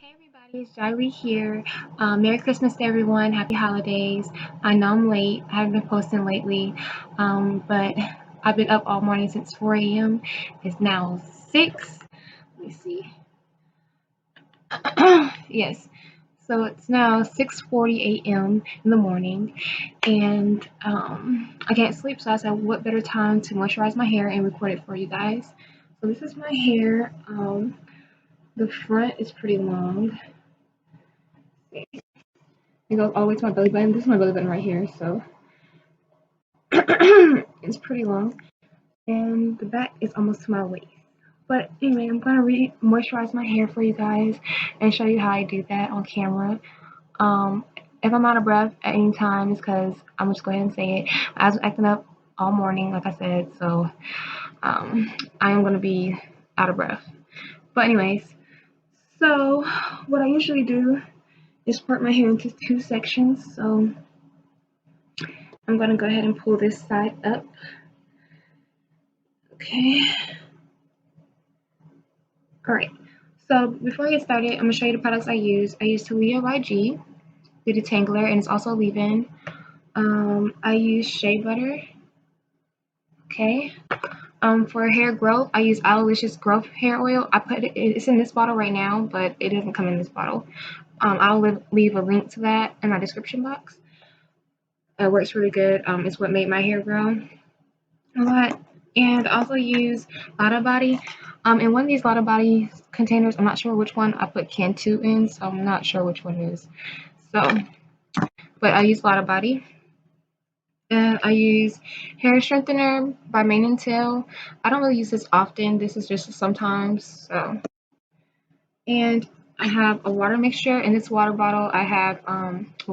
Hey everybody, it's Jylee here. Merry Christmas to everyone. Happy holidays. I know I'm late. I haven't been posting lately, but I've been up all morning since 4 a.m. It's now 6. Let me see. Yes. So it's now 6:40 a.m. in the morning, and I can't sleep. So I said, what better time to moisturize my hair and record it for you guys? So this is my hair. The front is pretty long. It goes all the way to my belly button. This is my belly button right here, so it's pretty long. And the back is almost to my waist. But anyway, I'm gonna moisturize my hair for you guys and show you how I do that on camera. Um, if I'm out of breath at any time, it's because I'm just go ahead and say it. I was acting up all morning, like I said, so I am gonna be out of breath. But anyways, so what I usually do is part my hair into two sections. So I'm gonna go ahead and pull this side up. Okay. Alright. So before I get started, I'm gonna show you the products I use. I use Talia YG, the detangler, and it's also a leave-in. I use shea butter. Okay. For hair growth, I use Aloylicious Growth Hair Oil. It's in this bottle right now, but it doesn't come in this bottle. I'll leave a link to that in my description box. It works really good. It's what made my hair grow a lot. And I also use Lotta Body. In one of these Lotta Body containers, I'm not sure which one I put Cantu in, so I'm not sure which one it is. So, but I use Lotta Body. And I use Hair Strengthener by Mane and Tail. I don't really use this often. This is just sometimes. So, and I have a water mixture in this water bottle. I have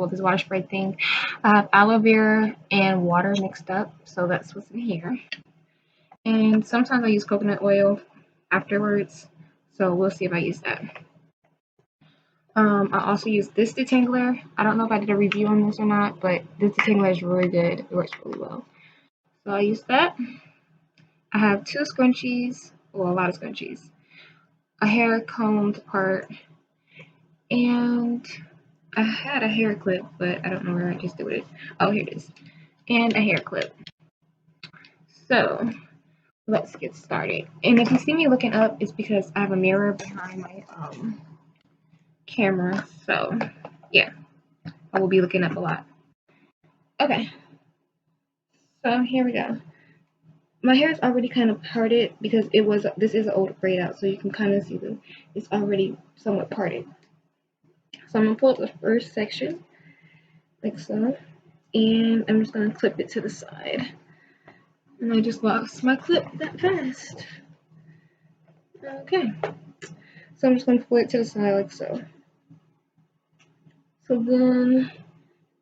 this water spray thing. I have aloe vera and water mixed up, so that's what's in here. And sometimes I use coconut oil afterwards, so we'll see if I use that. I also use this detangler. I don't know if I did a review on this or not, but this detangler is really good. It works really well. So I use that. I have two scrunchies, well, a lot of scrunchies, a hair comb to part, and I had a hair clip, but I don't know where I just did it. Oh, here it is. And a hair clip. So let's get started. And if you see me looking up, it's because I have a mirror behind my camera. So yeah, I will be looking up a lot. Okay, so here we go. My hair is already kind of parted because this is an old braid out, so you can kind of see it's already somewhat parted. So I'm gonna pull up the first section like so, and I'm just gonna clip it to the side. And I just lost my clip that fast. Okay, so I'm just gonna pull it to the side like so. So then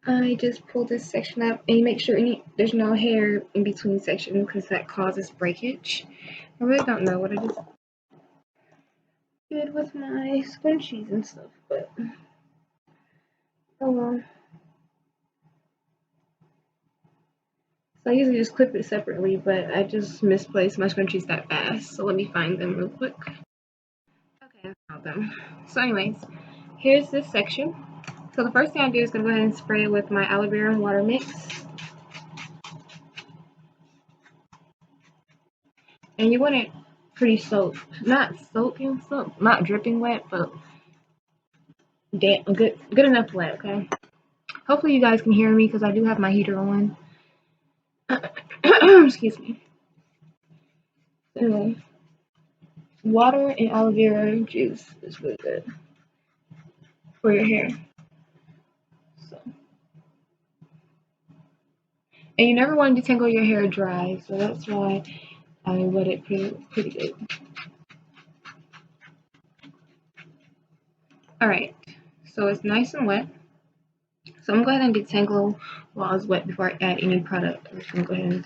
I just pull this section up and you make sure there's no hair in between sections because that causes breakage. I really don't know what I just did with my scrunchies and stuff, but oh well. So I usually just clip it separately, but I just misplaced my scrunchies that fast. So let me find them real quick. Okay, I found them. So anyways, here's this section. So the first thing I do is gonna go ahead and spray it with my aloe vera and water mix. And you want it pretty soaked, not soaking, not dripping wet, but good enough wet. Okay. Hopefully you guys can hear me because I do have my heater on. Excuse me. Anyway, water and aloe vera juice is really good for your hair. So, and you never want to detangle your hair dry, so that's why I wet it pretty good. All right, so it's nice and wet. So I'm going to go ahead and detangle while it's wet before I add any product. I'm just going to go ahead and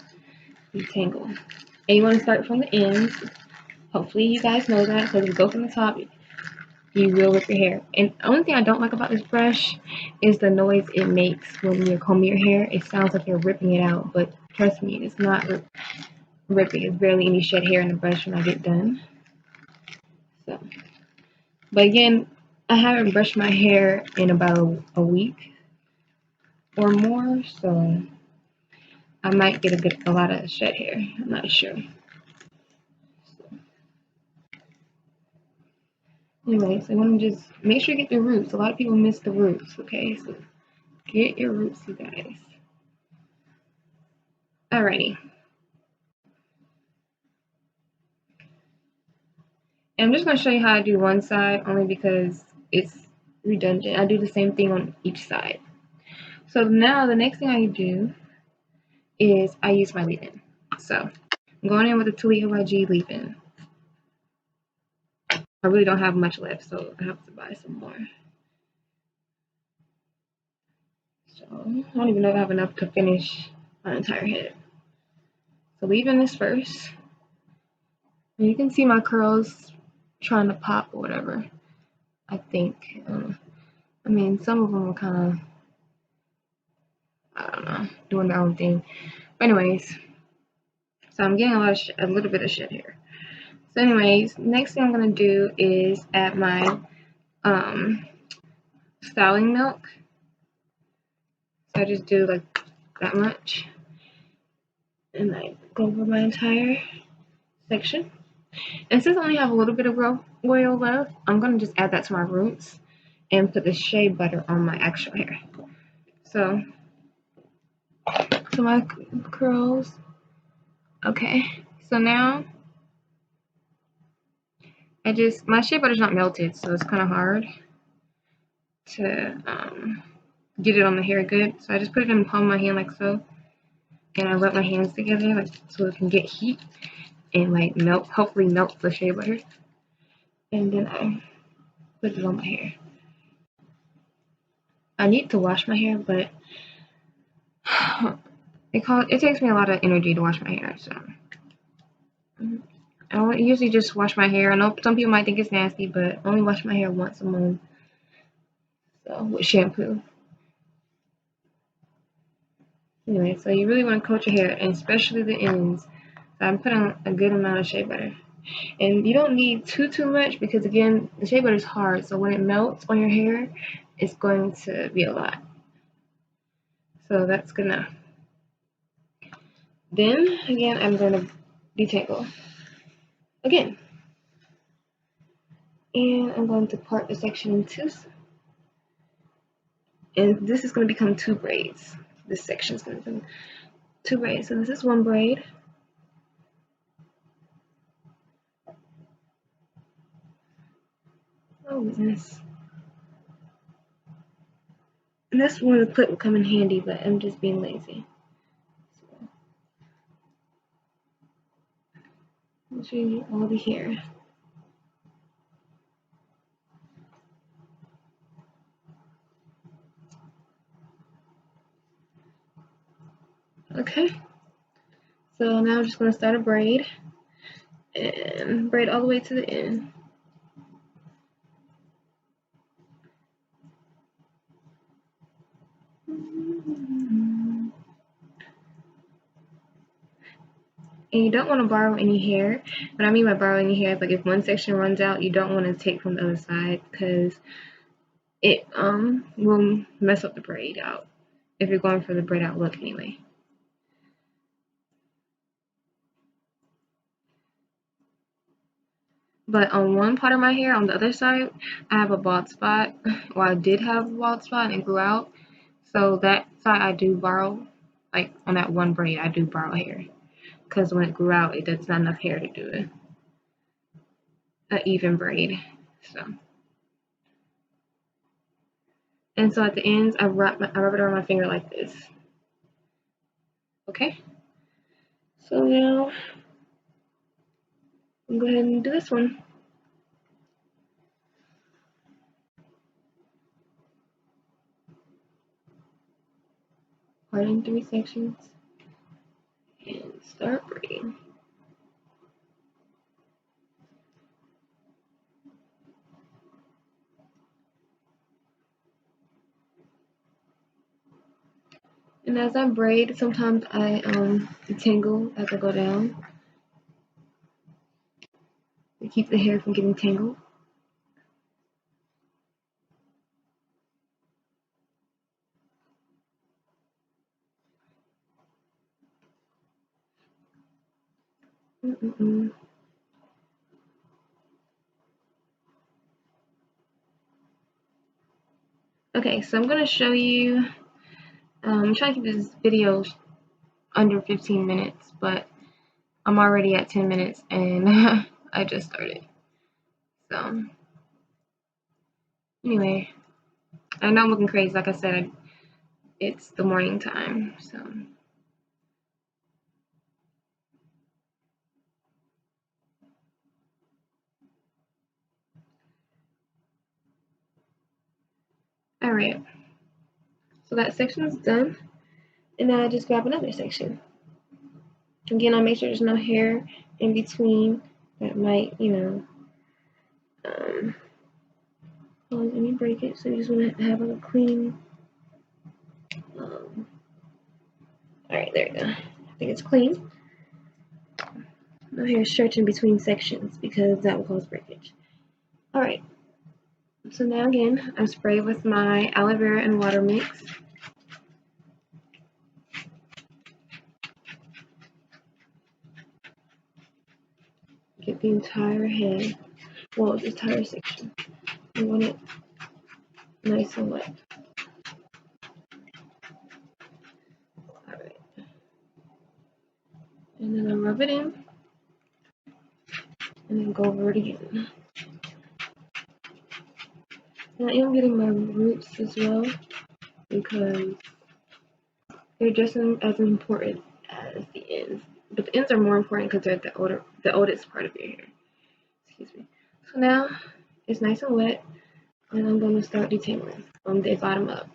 detangle. And you want to start from the ends. Hopefully you guys know that, because if you go from the top, you will rip your hair. And the only thing I don't like about this brush is the noise it makes when you're combing your hair. It sounds like you're ripping it out, but trust me, it's not ripping. There's barely any shed hair in the brush when I get done. So, but again, I haven't brushed my hair in about a week or more, so I might get a lot of shed hair. I'm not sure. Anyways, I want to just make sure you get the roots. A lot of people miss the roots, okay? So get your roots, you guys. Alrighty. And I'm just going to show you how I do one side only because it's redundant. I do the same thing on each side. So now the next thing I do is I use my leave-in. So I'm going in with a Talia YG leave-in. I really don't have much left, so I have to buy some more. So I don't even know if I have enough to finish my entire head. So leave-in this first. And you can see my curls trying to pop or whatever. I think. I mean, some of them are kind of, I don't know, doing their own thing. But anyways, so I'm getting a little bit of shed hair. So anyways, next thing I'm gonna do is add my styling milk. So I just do like that much, and I go over my entire section. And since I only have a little bit of oil left, I'm gonna just add that to my roots and put the shea butter on my actual hair. So to my curls. Okay, so now my shea butter's not melted, so it's kind of hard to get it on the hair good. So I just put it in the palm of my hand like so, and I rub my hands together like so it can get heat and like hopefully melt the shea butter. And then I put it on my hair. I need to wash my hair, but it takes me a lot of energy to wash my hair, so I usually just wash my hair. I know some people might think it's nasty, but I only wash my hair once a month, so with shampoo. Anyway, so you really want to coat your hair, and especially the ends. So I'm putting a good amount of shea butter. And you don't need too much because again, the shea butter is hard, so when it melts on your hair, it's going to be a lot. So that's good enough. Then again, I'm going to detangle again, and I'm going to part the section in two. And this is going to become two braids. This section is going to become two braids. So this is one braid. Oh goodness. And that's where the clip will come in handy, but I'm just being lazy. So, I'll show you all the hair. Okay. So now I'm just going to start a braid and braid all the way to the end. And you don't want to borrow any hair. What I mean by borrowing any hair is like if one section runs out, you don't want to take from the other side because it will mess up the braid out if you're going for the braid out look anyway. But on one part of my hair, on the other side, I have a bald spot. Well, I did have a bald spot and it grew out. So that side I do borrow, like on that one braid, I do borrow hair. Because when it grew out, it's not enough hair to do an even braid. So, and so at the ends, I rub it around my finger like this. Okay. So now, I'm going to go ahead and do this one. Part in 3 sections. And start braiding. And as I braid, sometimes I tangle as I go down to keep the hair from getting tangled. Okay, so I'm gonna show you. I'm trying to keep this video under 15 minutes, but I'm already at 10 minutes and I just started. So anyway, I know I'm looking crazy. Like I said, it's the morning time. So all right. So that section's done, and now I just grab another section. Again, I'll make sure there's no hair in between that might, cause any breakage. So you just want to have a clean. All right, there we go. I think it's clean. No hair stretching between sections because that will cause breakage. All right. So now again, I spray with my aloe vera and water mix. Get the entire head, well, the entire section. You want it nice and wet. Alright. And then I rub it in, and then go over it again. And I am getting my roots as well, because they're just as important as the ends. But the ends are more important because they're the oldest part of your hair. Excuse me. So now it's nice and wet, and I'm going to start detangling from the bottom up.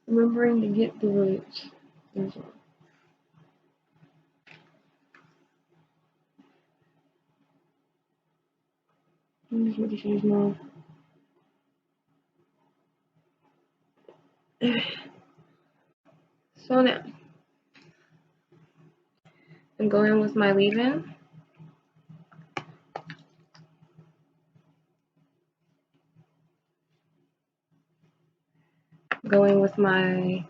Remembering to get the roots as well. I'm just making sure there's no. So now I'm going with my leave-in. Going with my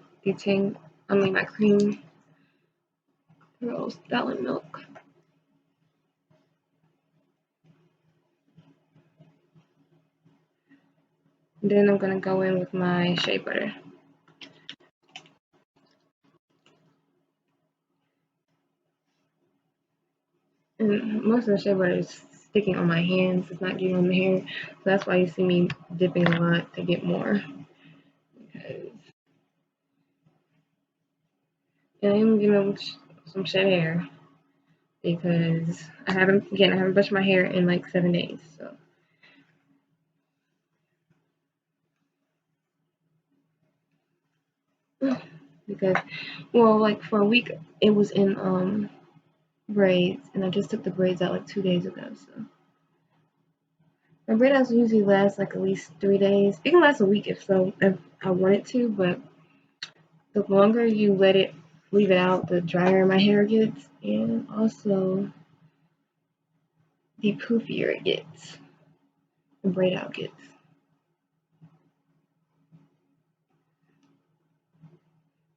my cream rose almond milk. And then I'm gonna go in with my shea butter. And most of the shea butter is sticking on my hands. It's not getting on the hair. So that's why you see me dipping a lot to get more. And I'm getting some shed hair because I haven't brushed my hair in like 7 days. So because like for a week it was in braids, and I just took the braids out like 2 days ago. So my braid outs usually last like at least 3 days. It can last a week if I wanted to, but the longer you leave it out, the drier my hair gets, and also the poofier it gets. The braid out gets.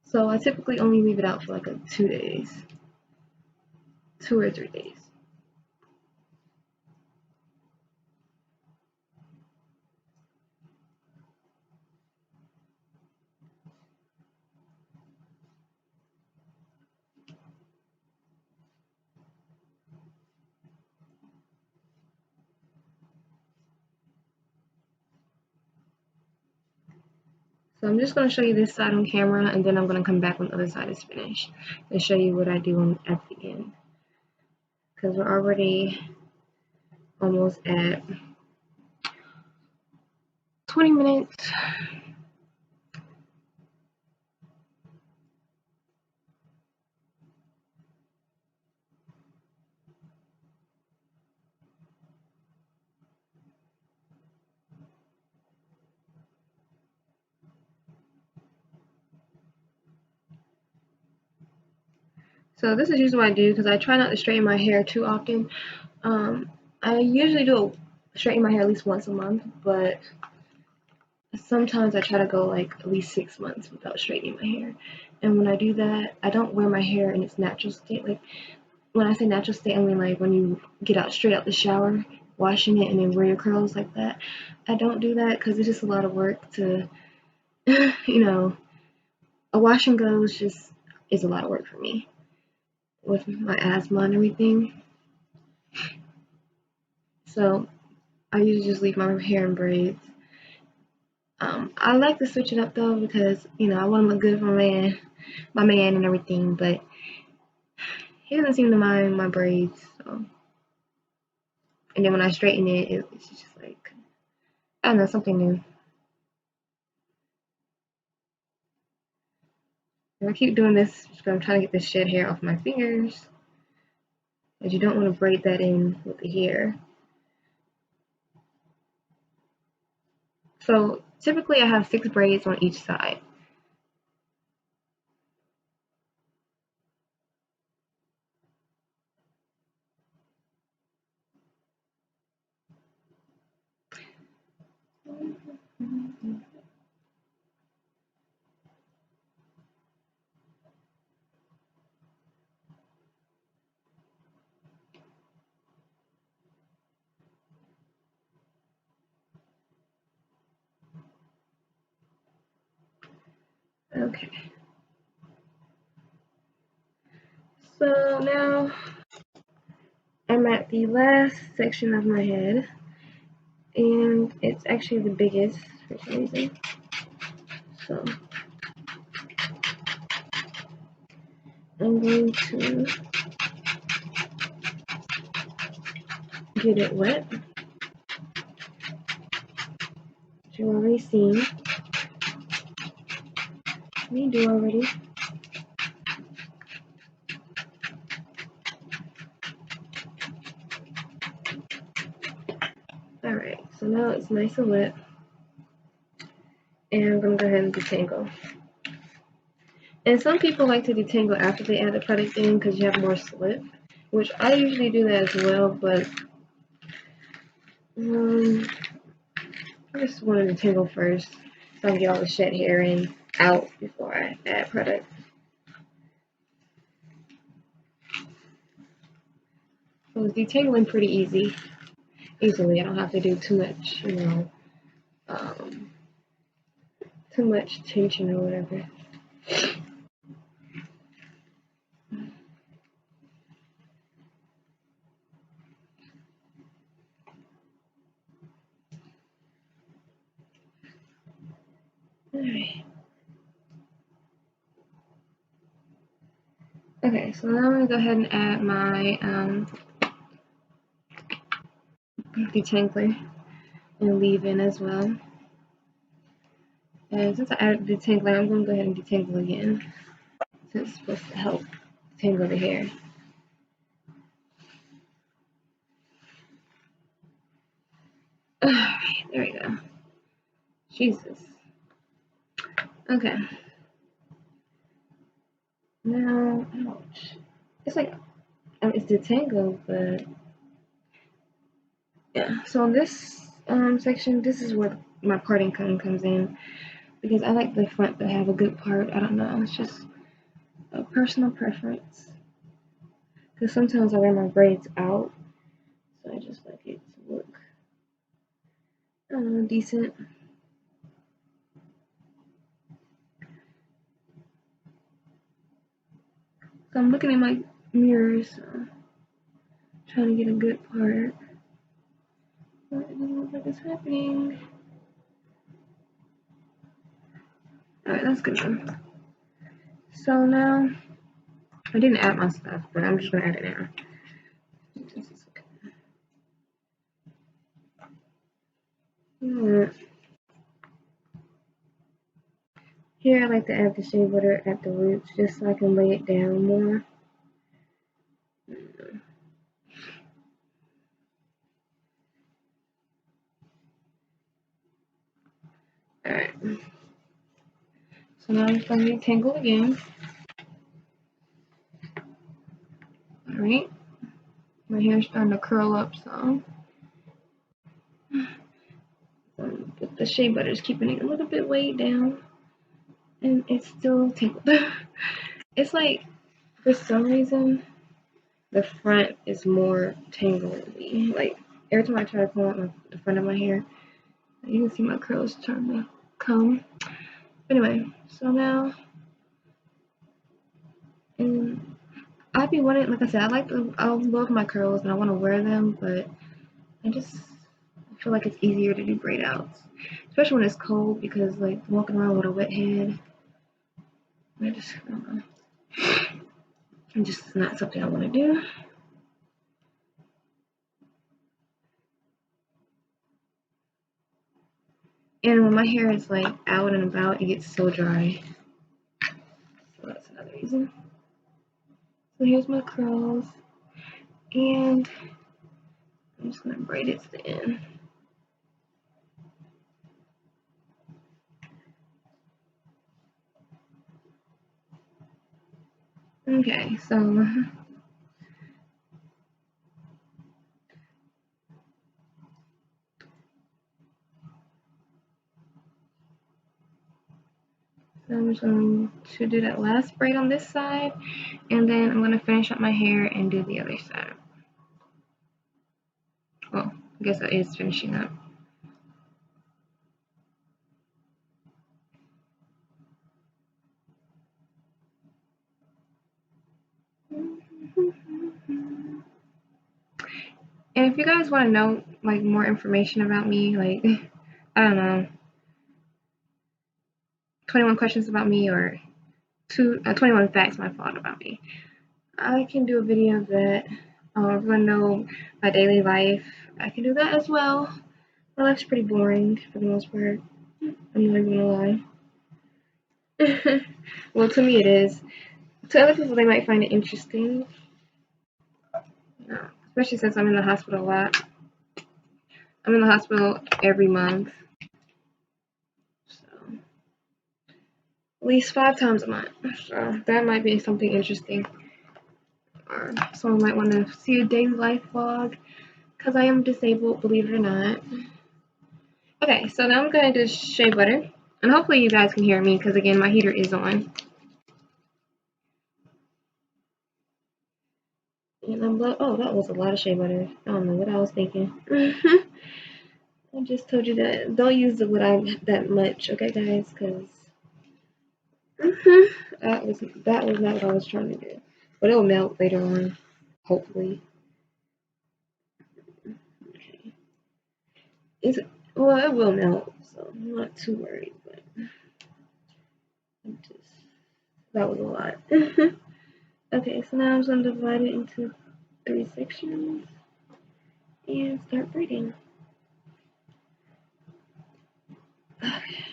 So I typically only leave it out for like 2 days, 2 or 3 days. So I'm just going to show you this side on camera, and then I'm going to come back when the other side is finished and show you what I do at the end. Because we're already almost at 20 minutes. So this is usually what I do because I try not to straighten my hair too often. I usually do straighten my hair at least once a month, but sometimes I try to go like at least 6 months without straightening my hair. And when I do that, I don't wear my hair in its natural state. Like when I say natural state, I mean like when you get out straight out the shower, washing it, and then wear your curls like that. I don't do that because it's just a lot of work to, you know, a wash and go is a lot of work for me with my asthma and everything. So I usually just leave my hair in braids. I like to switch it up though because I want to look good for my man and everything, but he doesn't seem to mind my braids. So, and then when I straighten it, it's just like I don't know, something new. And I keep doing this because I'm trying to get this shed hair off my fingers, because you don't want to braid that in with the hair. So typically I have 6 braids on each side. Okay. So now I'm at the last section of my head, and it's actually the biggest for some reason. So I'm going to get it wet. Which you already seen me do already. Alright, so now it's nice and wet. And I'm going to go ahead and detangle. And some people like to detangle after they add the product in because you have more slip, which I usually do that as well, but I just want to detangle first so I can get all the shed hair in out before I add product. So it's detangling pretty easily. I don't have to do too much, too much tension or whatever. Alright. Okay, so now I'm going to go ahead and add my detangler and leave in as well. And since I added the detangler, I'm going to go ahead and detangle again, since it's supposed to help tangle the hair. Alright, there we go. Jesus. Okay. Now, ouch. It's like, it's detangled, but yeah. So in this section, this is where my parting comb comes in, because I like the front to have a good part. I don't know. It's just a personal preference. Because sometimes I wear my braids out, so I just like it to look, I don't know, decent. So I'm looking in my mirror, so trying to get a good part. But it doesn't look like it's happening. Alright, that's good then. So now, I didn't add my stuff, but I'm just gonna add it now. Alright. Here I like to add the shea butter at the roots just so I can lay it down more. Alright. So now I'm just going to detangle again. Alright. My My hair's starting to curl up some. But the shea butter is keeping it a little bit weighed down, and it's still tangled. It's like, for some reason, the front is more tangly. Like, every time I try to pull out the front of my hair, you can see my curls starting to come. Anyway, so now, and I'd be wanting, like I said, I love my curls and I want to wear them, but I feel like it's easier to do braid outs, especially when it's cold, because like walking around with a wet head, I don't know. It's just not something I want to do. And when my hair is like out and about, it gets so dry. So that's another reason. So here's my curls, and I'm just gonna braid it to the end. Okay, so I'm just going to do that last braid on this side, and then I'm going to finish up my hair and do the other side. Well, I guess that is finishing up. And if you guys want to know like more information about me, like I don't know, 21 questions about me, or 21 facts my fault about me, I can do a video of that. If you want to know my daily life, I can do that as well. My life's pretty boring for the most part. I'm not even gonna lie. Well, to me it is. To other people, they might find it interesting. Especially since I'm in the hospital a lot. I'm in the hospital every month. So, at least 5 times a month. So that might be something interesting. Or someone might want to see a daily life vlog, because I am disabled, believe it or not. Okay, so now I'm going to do shea butter. And hopefully you guys can hear me, because again, my heater is on. And oh, that was a lot of shea butter. I don't know what I was thinking. I just told you that don't use it without that much, okay, guys? Because that was not what I was trying to do. But it'll melt later on, hopefully. Okay. Well, it will melt, so I'm not too worried. But that was a lot. Okay, so now I'm just gonna divide it into 3 sections and start braiding. Okay.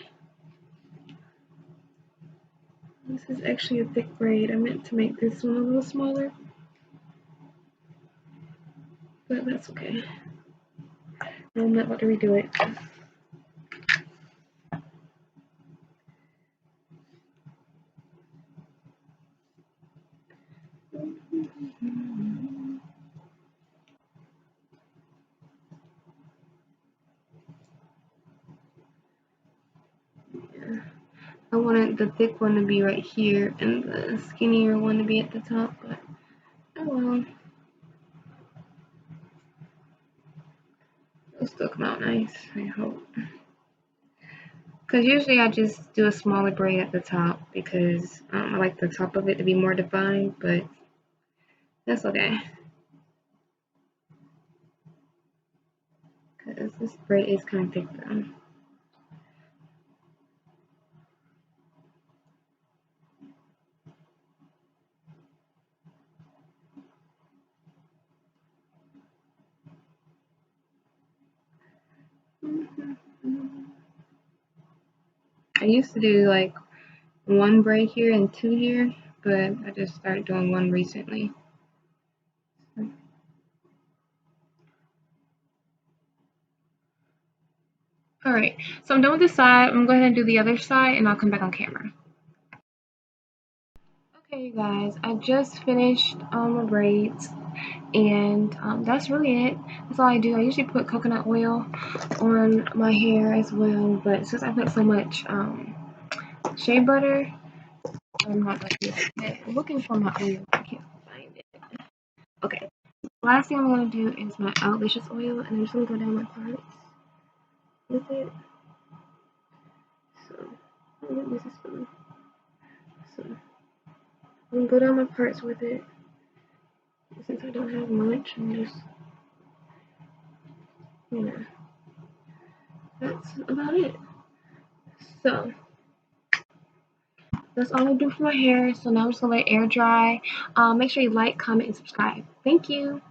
This is actually a thick braid. I meant to make this one a little smaller, but that's okay. I'm not about to redo it. Yeah. I wanted the thick one to be right here and the skinnier one to be at the top, but oh well. It'll still come out nice, I hope. Because usually I just do a smaller braid at the top because I like the top of it to be more defined, but that's okay. Because this braid is kind of thick though. I used to do like 1 braid here and 2 here, but I just started doing 1 recently. Alright, so I'm done with this side. I'm going to go ahead and do the other side, and I'll come back on camera. Okay, you guys, I just finished my braids, And that's really it. That's all I do. I usually put coconut oil on my hair as well, but since I put so much shea butter, I'm not going to do it. I'm looking for my oil. I can't find it. Okay. Last thing I'm going to do is my Outrageous oil, and I'm just going to go down my parts with it. So, I think this is fun. So, I'm going to go down my parts with it. Since I don't have much, I'm just, that's about it. So, that's all I do for my hair. So now I'm just going to let it air dry. Make sure you like, comment, and subscribe. Thank you.